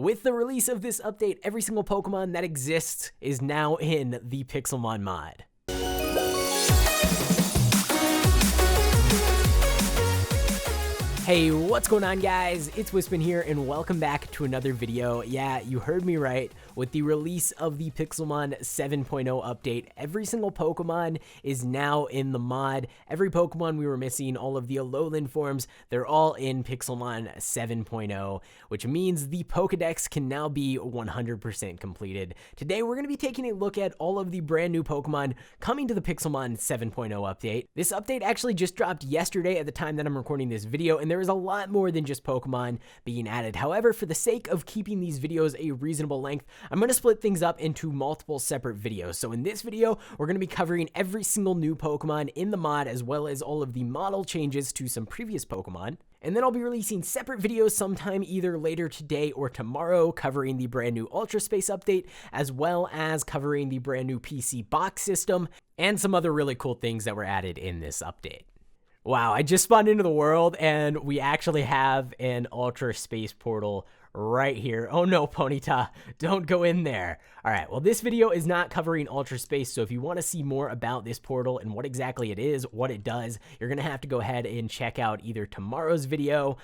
With the release of this update, every single Pokemon that exists is now in the Pixelmon mod. Hey, what's going on, guys? It's Wispin here, and welcome back to another video. Yeah, you heard me right. With the release of the Pixelmon 7.0 update, every single Pokemon is now in the mod. Every Pokemon we were missing, all of the Alolan forms, they're all in Pixelmon 7.0, which means the Pokedex can now be 100% completed. Today, we're going to be taking a look at all of the brand new Pokemon coming to the Pixelmon 7.0 update. This update actually just dropped yesterday at the time that I'm recording this video, and there is a lot more than just Pokemon being added. However, for the sake of keeping these videos a reasonable length, I'm going to split things up into multiple separate videos. So in this video, we're going to be covering every single new Pokemon in the mod, as well as all of the model changes to some previous Pokemon. And then I'll be releasing separate videos sometime either later today or tomorrow covering the brand new Ultra Space update, as well as covering the brand new PC box system and some other really cool things that were added in this update. Wow, I just spawned into the world and we actually have an Ultra Space portal right here. Oh no, Ponyta, don't go in there. All right, well, this video is not covering Ultra Space, so if you want to see more about this portal and what exactly it is, what it does, you're going to have to go ahead and check out either tomorrow's video.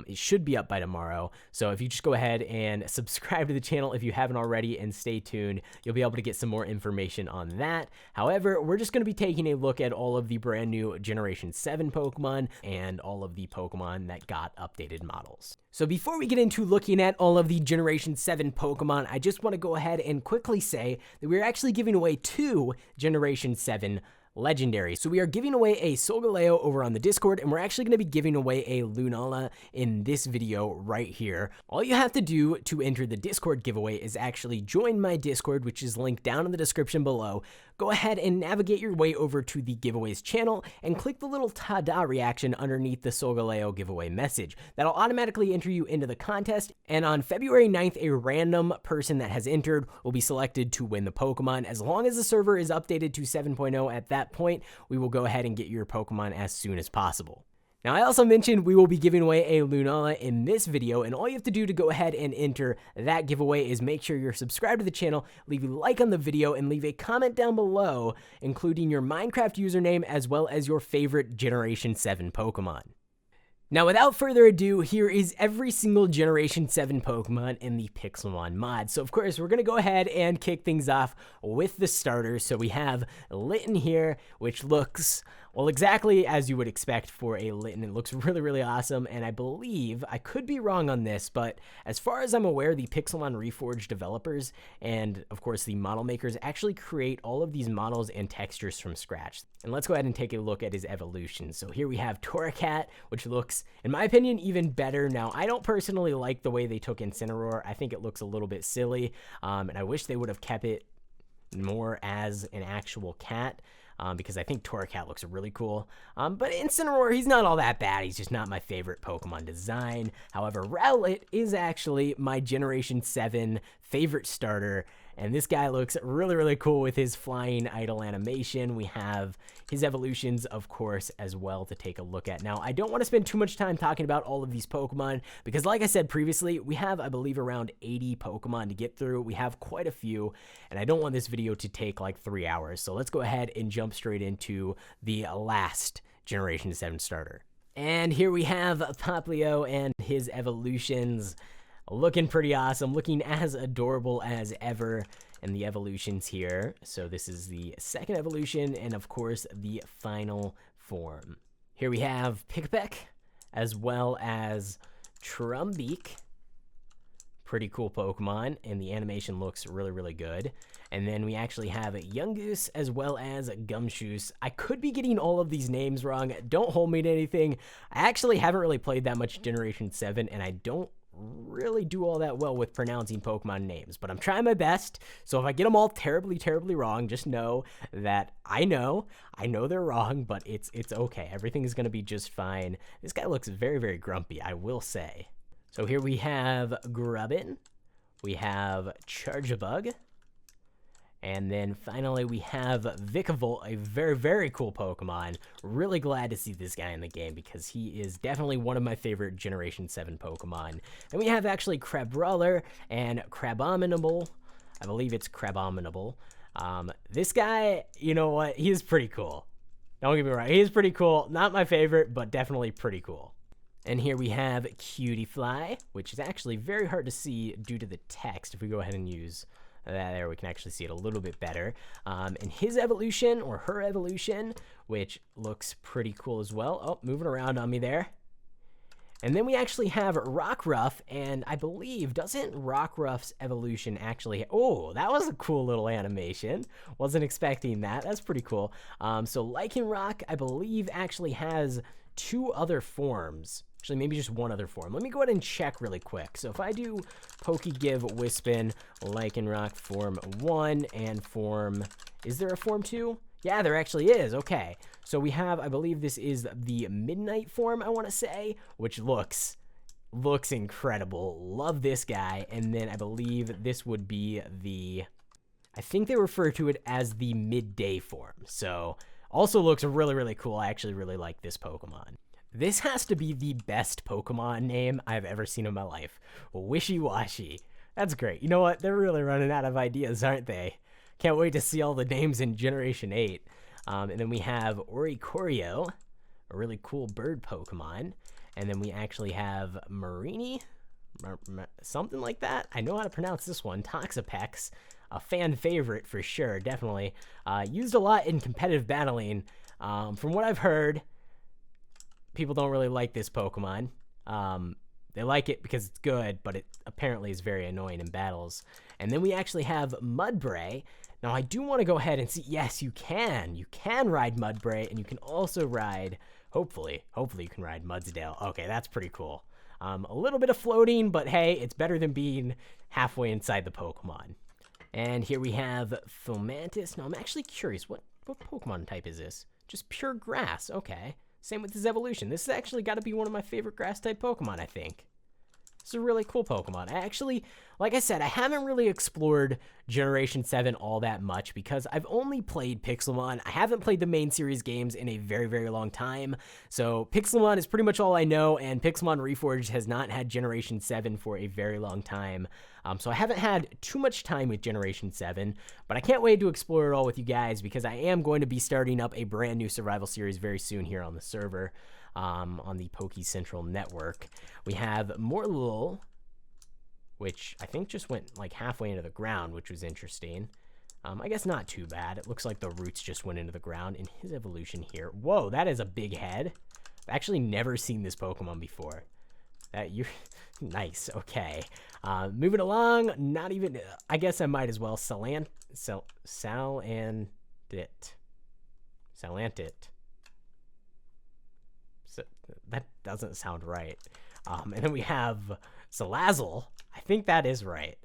It should be up by tomorrow, so if you just go ahead and subscribe to the channel if you haven't already and stay tuned, you'll be able to get some more information on that. However, we're just going to be taking a look at all of the brand new Generation 7 Pokemon and all of the Pokemon that got updated models. So before we get into looking at all of the Generation 7 Pokemon, I just want to go ahead and quickly say that we're actually giving away 2 Generation 7 legendary. So we are giving away a SOLGALEO over on the Discord, and we're actually going to be giving away a LUNALA in this video right here. All you have to do to enter the Discord giveaway is actually join my Discord, which is linked down in the description below. Go ahead and navigate your way over to the giveaways channel and click the little ta-da reaction underneath the SOLGALEO giveaway message. That'll automatically enter you into the contest, and on February 9th, a random person that has entered will be selected to win the Pokemon. As long as the server is updated to 7.0 at that point, we will go ahead and get your Pokemon as soon as possible. Now, I also mentioned we will be giving away a LUNALA in this video, and all you have to do to go ahead and enter that giveaway is make sure you're subscribed to the channel, leave a like on the video, and leave a comment down below, including your Minecraft username as well as your favorite Generation 7 Pokemon. Now, without further ado, here is every single Generation 7 Pokemon in the Pixelmon mod. So, of course, we're going to go ahead and kick things off with the starters. So we have Litten here, which looks, well, exactly as you would expect for a Litten. It looks really, really awesome, and I believe, I could be wrong on this, but as far as I'm aware, the Pixelmon Reforged developers and, of course, the model makers actually create all of these models and textures from scratch. And let's go ahead and take a look at his evolution. So here we have Torracat, which looks, in my opinion, even better. Now, I don't personally like the way they took Incineroar. I think it looks a little bit silly, and I wish they would have kept it more as an actual cat. Because I think Torracat looks really cool. But Incineroar, he's not all that bad. He's just not my favorite Pokemon design. However, Rowlet is actually my Generation 7 favorite starter. And this guy looks really, really cool with his flying idle animation. We have his evolutions, of course, as well to take a look at. Now, I don't want to spend too much time talking about all of these Pokemon because, like I said previously, we have, I believe, around 80 Pokemon to get through. We have quite a few, and I don't want this video to take like 3 hours. So let's go ahead and jump straight into the last Generation 7 starter. And here we have Popplio and his evolutions. Looking pretty awesome, looking as adorable as ever in the evolutions here. So this is the second evolution and, of course, the final form. Here we have Pikipek as well as Trumbeak. Pretty cool Pokemon, and the animation looks really, really good. And then we actually have Yungoos as well as Gumshoos. I could be getting all of these names wrong. Don't hold me to anything. I actually haven't really played that much Generation 7, and I don't really do all that well with pronouncing Pokemon names, but I'm trying my best. So if I get them all terribly, terribly wrong, just know that I know they're wrong, but it's okay. Everything is going to be just fine. This guy looks very, very grumpy, I will say. So here we have Grubbin, we have Charjabug, And then finally, we have Vikavolt, a very, very cool Pokemon. Really glad to see this guy in the game because he is definitely one of my favorite Generation 7 Pokemon. And we have actually Crabrawler and Crabominable. I believe it's Crabominable. This guy, you know what? He is pretty cool. Don't get me wrong. He is pretty cool. Not my favorite, but definitely pretty cool. And here we have Cutiefly, which is actually very hard to see due to the text. If we go ahead and use there, we can actually see it a little bit better. And his evolution, or her evolution, which looks pretty cool as well. Oh, moving around on me there. And then we actually have Rockruff, and I believe, doesn't Rockruff's evolution actually... Oh, that was a cool little animation. Wasn't expecting that. That's pretty cool. So Lycanroc, I believe, actually has 2 other forms. Actually, maybe just 1 other form. Let me go ahead and check really quick. So if I do Pokegive Wispin, Lycanroc form 1 and form... Is there a form 2? Yeah, there actually is. Okay. So we have, I believe this is the Midnight form, I want to say, which looks incredible. Love this guy. And then I believe this would be the... I think they refer to it as the Midday form. So also looks really, really cool. I actually really like this Pokemon. This has to be the best Pokemon name I've ever seen in my life. Wishy-Washy. That's great. You know what? They're really running out of ideas, aren't they? Can't wait to see all the names in Generation 8. And then we have Oricorio, a really cool bird Pokemon. And then we actually have Marini, something like that. I know how to pronounce this one. Toxapex, a fan favorite for sure, definitely. Used a lot in competitive battling. From what I've heard, people don't really like this Pokemon. They like it because it's good, but it apparently is very annoying in battles. And then we actually have Mudbray. Now, I do want to go ahead and see, yes, you can. You can ride Mudbray, and you can also ride, hopefully you can ride Mudsdale. Okay, that's pretty cool. A little bit of floating, but hey, it's better than being halfway inside the Pokemon. And here we have Fomantis. Now, I'm actually curious, what Pokemon type is this? Just pure grass, okay. Same with his evolution. This has actually got to be one of my favorite grass-type Pokemon, I think. It's a really cool Pokemon. I actually, like I said, I haven't really explored Generation 7 all that much because I've only played Pixelmon. I haven't played the main series games in a very, very long time. So Pixelmon is pretty much all I know, and Pixelmon Reforged has not had Generation 7 for a very long time. So I haven't had too much time with Generation 7, but I can't wait to explore it all with you guys because I am going to be starting up a brand new survival series very soon here on the server. On the Poke Central network. We have Morlul, which I think just went like halfway into the ground, which was interesting. I guess not too bad. It looks like the roots just went into the ground. In his evolution here, whoa, that is a big head. I've actually never seen this Pokemon before. You're nice. Okay, moving along. Not even. I guess I might as well. Salantit. That doesn't sound right. And then we have Salazzle. I think that is right.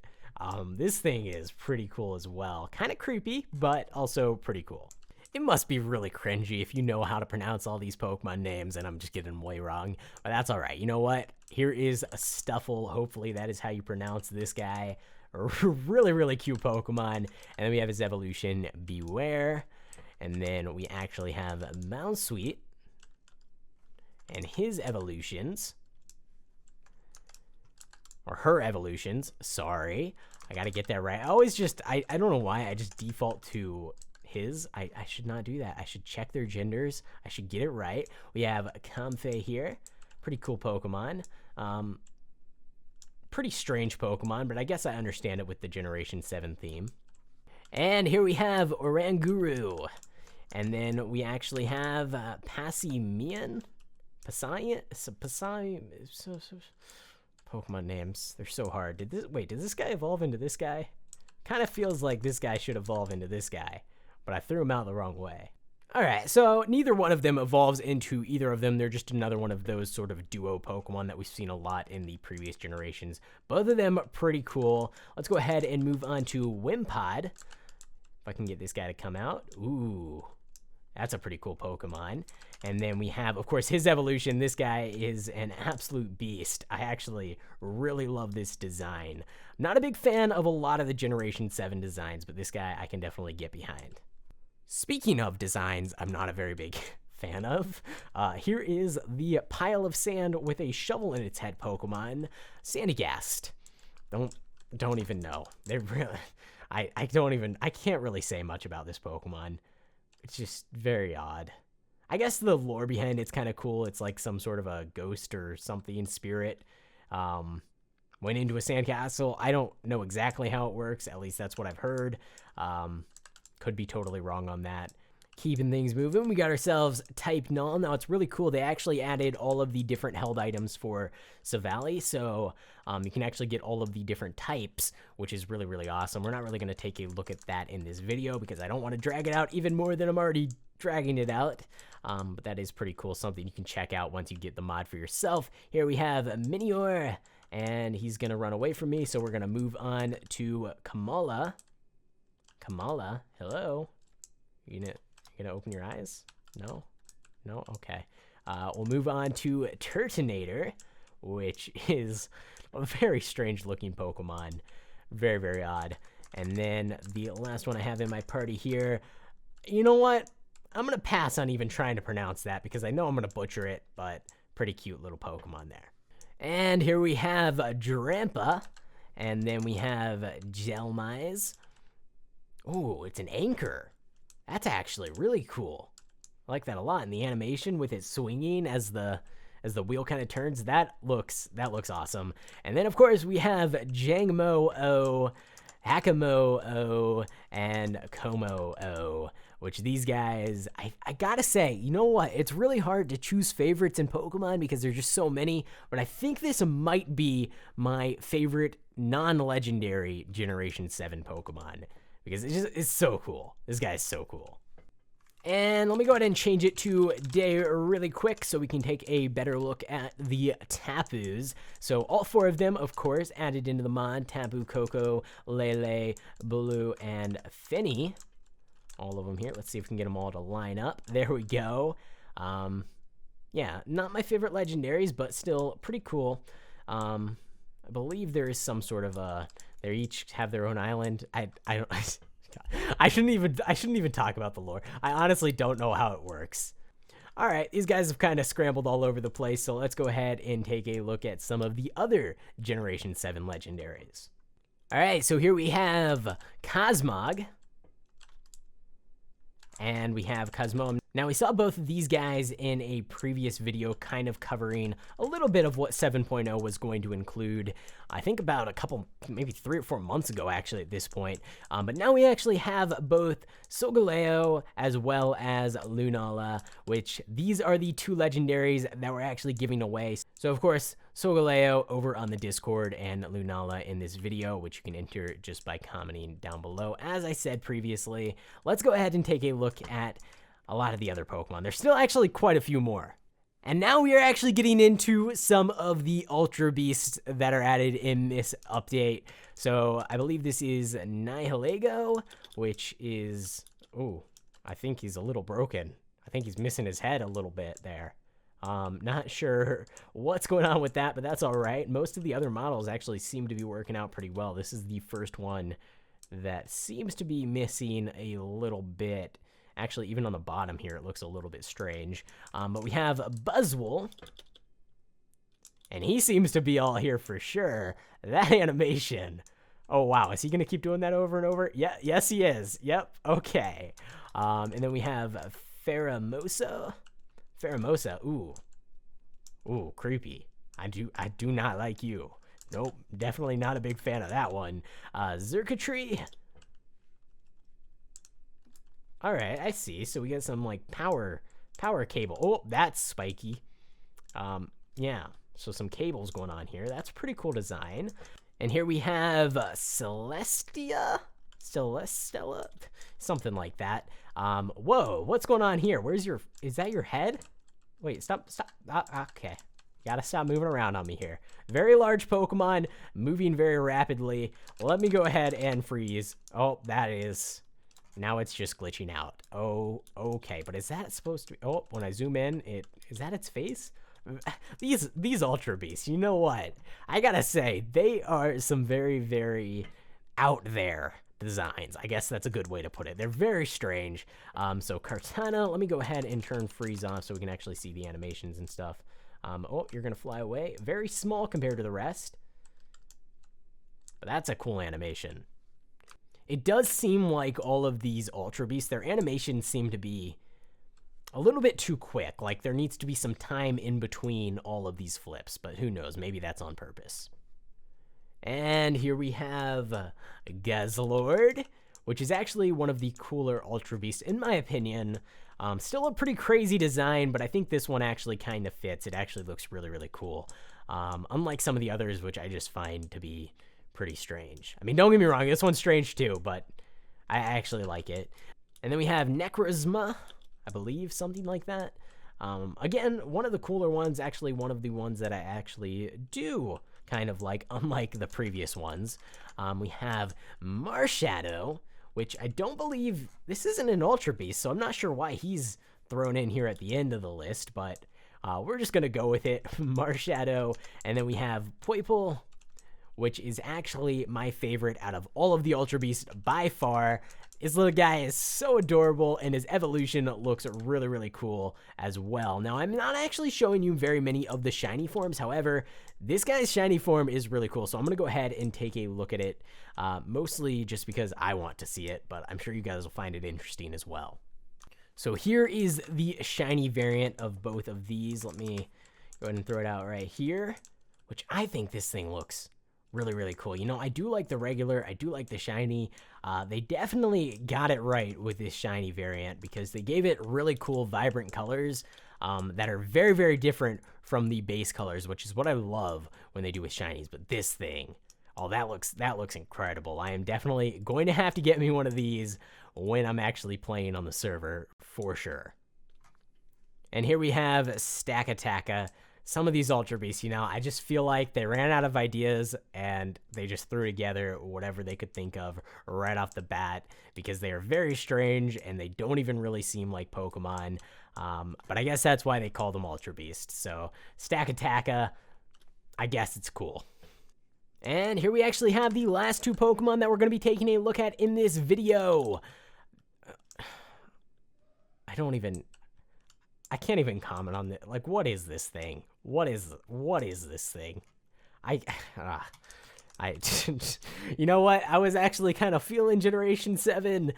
This thing is pretty cool as well. Kind of creepy, but also pretty cool. It must be really cringy if you know how to pronounce all these Pokemon names, and I'm just getting them way wrong. But that's all right. You know what? Here is a Stuffle. Hopefully that is how you pronounce this guy. A really, really cute Pokemon. And then we have his evolution, Beware. And then we actually have Mounsweet. And his evolutions, or her evolutions, sorry. I gotta get that right. I always just, I don't know why, I just default to his. I should not do that. I should check their genders. I should get it right. We have Comfey here. Pretty cool Pokemon. Pretty strange Pokemon, but I guess I understand it with the Generation 7 theme. And here we have Oranguru. And then we actually have Passimian. Pokemon names, they're so hard. Did this guy evolve into this guy? Kind of feels like this guy should evolve into this guy, but I threw him out the wrong way. Alright, so neither one of them evolves into either of them. They're just another one of those sort of duo Pokemon that we've seen a lot in the previous generations. Both of them pretty cool. Let's go ahead and move on to Wimpod. If I can get this guy to come out. Ooh, That's a pretty cool Pokemon. And then we have, of course, his evolution. This guy is an absolute beast. I actually really love this design. I'm not a big fan of a lot of the Generation 7 designs, but this guy I can definitely get behind. Speaking of designs, I'm not a very big fan of. Here is the pile of sand with a shovel in its head Pokemon, Sandygast. Don't even know. They really, I can't really say much about this Pokemon. It's just very odd. I guess the lore behind it's kind of cool. It's like some sort of a ghost or something spirit went into a sandcastle. I don't know exactly how it works. At least that's what I've heard. Could be totally wrong on that. Keeping things moving, we got ourselves Type Null. Now, it's really cool. They actually added all of the different held items for Savali, so you can actually get all of the different types, which is really, really awesome. We're not really going to take a look at that in this video because I don't want to drag it out even more than I'm already dragging it out. But that is pretty cool, something you can check out once you get the mod for yourself. Here we have Minior, and he's going to run away from me, so we're going to move on to Kamala. Kamala, hello? You gonna open your eyes? No? Okay. We'll move on to Turtonator, which is a very strange looking Pokemon. Very, very odd. And then the last one I have in my party here, you know what? I'm gonna pass on even trying to pronounce that because I know I'm gonna butcher it, but pretty cute little Pokemon there. And here we have Drampa, and then we have Gelmise. Ooh, it's an anchor. That's actually really cool. I like that a lot. And the animation with it swinging as the wheel kind of turns, that looks awesome. And then of course we have Jangmo-O, Hakamo-O, and Como-O, which these guys, I gotta say, you know what? It's really hard to choose favorites in Pokemon because there's just so many, but I think this might be my favorite non-legendary Generation 7 Pokemon. Because it's so cool. This guy's so cool. And let me go ahead and change it to day really quick so we can take a better look at the Tapus. So all 4 of them, of course, added into the mod. Tapu, Koko, Lele, Bulu, and Finny. All of them here. Let's see if we can get them all to line up. There we go. Yeah, not my favorite legendaries, but still pretty cool. I believe there is some sort of a... They each have their own island. I shouldn't even talk about the lore. I honestly don't know how it works. All right, these guys have kind of scrambled all over the place, so let's go ahead and take a look at some of the other Generation 7 legendaries. All right, so here we have Cosmog. And we have Cosmo. Now, we saw both of these guys in a previous video kind of covering a little bit of what 7.0 was going to include, I think about a couple, maybe 3 or 4 months ago, actually, at this point. But now we actually have both SOLGALEO as well as LUNALA, which these are the 2 legendaries that we're actually giving away. So, of course, SOLGALEO over on the Discord and LUNALA in this video, which you can enter just by commenting down below. As I said previously, let's go ahead and take a look at a lot of the other Pokemon. There's still actually quite a few more. And now we are actually getting into some of the Ultra Beasts that are added in this update. So I believe this is Nihilego, which is, ooh, I think he's a little broken. I think he's missing his head a little bit there. Not sure what's going on with that, but that's all right. Most of the other models actually seem to be working out pretty well. This is the first one that seems to be missing a little bit. Actually, even on the bottom here, it looks a little bit strange. But we have Buzzwole, and he seems to be all here for sure. That animation. Oh, wow. Is he going to keep doing that over and over? Yeah, yes, he is. Yep. Okay. And then we have Pheromosa. Pheromosa. Ooh. Ooh, creepy. I do not like you. Nope. Definitely not a big fan of that one. Xurkitree. All right, I see. So we got some like power cable. Oh, that's spiky. Yeah. So some cables going on here. That's a pretty cool design. And here we have Celestia, something like that. Whoa, what's going on here? Is that your head? Wait, stop. Okay. Gotta stop moving around on me here. Very large Pokemon, moving very rapidly. Let me go ahead and freeze. Oh, that is now it's just glitching out. Oh, okay. But is that supposed to be... Oh, when I zoom in, is that its face? These Ultra Beasts, you know what? I gotta say, they are some very, very out there designs. I guess that's a good way to put it. They're very strange. So Kartana, let me go ahead and turn freeze off so we can actually see the animations and stuff. Oh, you're gonna fly away. Very small compared to the rest. But that's a cool animation. It does seem like all of these Ultra Beasts, their animations seem to be a little bit too quick. Like there needs to be some time in between all of these flips, but who knows? Maybe that's on purpose. And here we have Gazlord, which is actually one of the cooler Ultra Beasts, in my opinion. Still a pretty crazy design, but I think this one actually kind of fits. It actually looks really, really cool. Unlike some of the others, which I just find to be pretty strange. I mean, don't get me wrong, this one's strange too, but I actually like it. And then we have Necrozma, I believe, something like that. Again, one of the cooler ones, actually one of the ones that I actually do kind of like, unlike the previous ones. We have Marshadow, which I don't believe, this isn't an Ultra Beast, so I'm not sure why he's thrown in here at the end of the list, but we're just going to go with it. Marshadow, and then we have Poipole, which is actually my favorite out of all of the Ultra Beasts by far. This little guy is so adorable, and his evolution looks really, really cool as well. Now, I'm not actually showing you very many of the shiny forms. However, this guy's shiny form is really cool, so I'm going to go ahead and take a look at it, mostly just because I want to see it, but I'm sure you guys will find it interesting as well. So here is the shiny variant of both of these. Let me go ahead and throw it out right here, which I think this thing looks really, really cool. You know, I do like the regular, I do like the shiny. They definitely got it right with this shiny variant because they gave it really cool, vibrant colors that are very, very different from the base colors, which is what I love when they do with shinies. But this thing, oh, that looks incredible. I am definitely going to have to get me one of these when I'm actually playing on the server for sure. And here we have Stakataka. Some of these Ultra Beasts, you know, I just feel like they ran out of ideas and they just threw together whatever they could think of right off the bat because they are very strange and they don't even really seem like Pokemon. But I guess that's why they call them Ultra Beasts. So Stakataka, I guess it's cool. And here we actually have the last two Pokemon that we're going to be taking a look at in this video. I can't even comment on it. Like, what is this thing? What is this thing? You know what? I was actually kind of feeling Generation 7,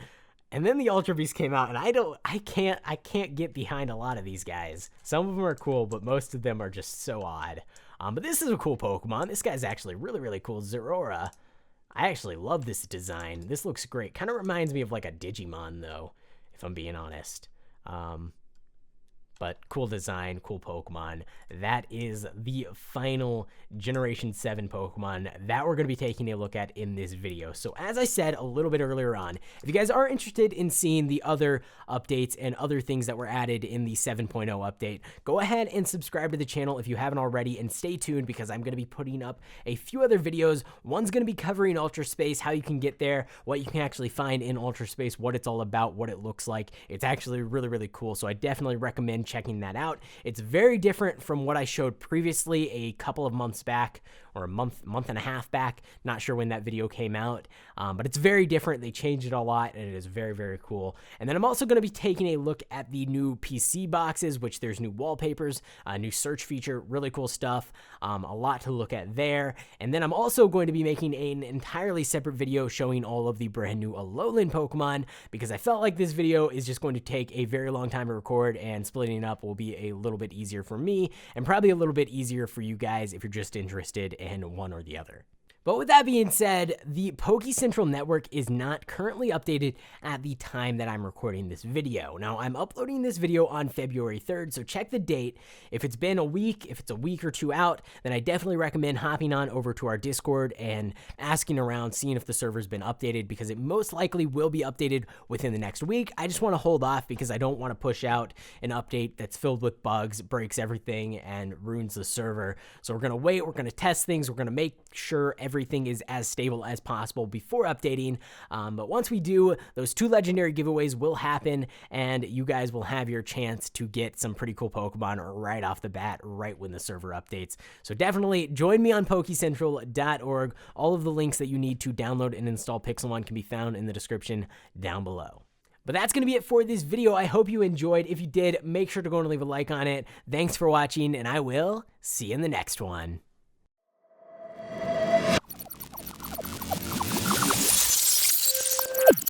and then the Ultra Beast came out, and I can't get behind a lot of these guys. Some of them are cool, but most of them are just so odd. But this is a cool Pokemon. This guy's actually really, really cool. Zeraora. I actually love this design. This looks great. Kind of reminds me of like a Digimon, though, if I'm being honest. But cool design, cool Pokemon. That is the final Generation 7 Pokemon that we're going to be taking a look at in this video. So as I said a little bit earlier on, if you guys are interested in seeing the other updates and other things that were added in the 7.0 update, go ahead and subscribe to the channel if you haven't already, and stay tuned because I'm going to be putting up a few other videos. One's going to be covering Ultra Space, how you can get there, what you can actually find in Ultra Space, what it's all about, what it looks like. It's actually really, really cool, so I definitely recommend checking that out. It's very different from what I showed previously a couple of months back, or a month and a half back. Not sure when that video came out, but it's very different. They changed it a lot, and it is very, very cool. And then I'm also going to be taking a look at the new PC boxes, which there's new wallpapers, a new search feature, really cool stuff, a lot to look at there. And then I'm also going to be making an entirely separate video showing all of the brand new Alolan Pokemon, because I felt like this video is just going to take a very long time to record, and splitting it up will be a little bit easier for me, and probably a little bit easier for you guys if you're just interested in one or the other. But with that being said, the Poke Central Network is not currently updated at the time that I'm recording this video. Now, I'm uploading this video on February 3rd, so check the date. If it's been a week, if it's a week or two out, then I definitely recommend hopping on over to our Discord and asking around, seeing if the server's been updated, because it most likely will be updated within the next week. I just want to hold off because I don't want to push out an update that's filled with bugs, breaks everything, and ruins the server. So we're going to wait, we're going to test things, we're going to make sure everything everything is as stable as possible before updating. But once we do, those 2 legendary giveaways will happen, and you guys will have your chance to get some pretty cool Pokemon right off the bat, right when the server updates. So definitely join me on PokeCentral.org. All of the links that you need to download and install Pixelmon can be found in the description down below. But that's going to be it for this video. I hope you enjoyed. If you did, make sure to go and leave a like on it. Thanks for watching, and I will see you in the next one.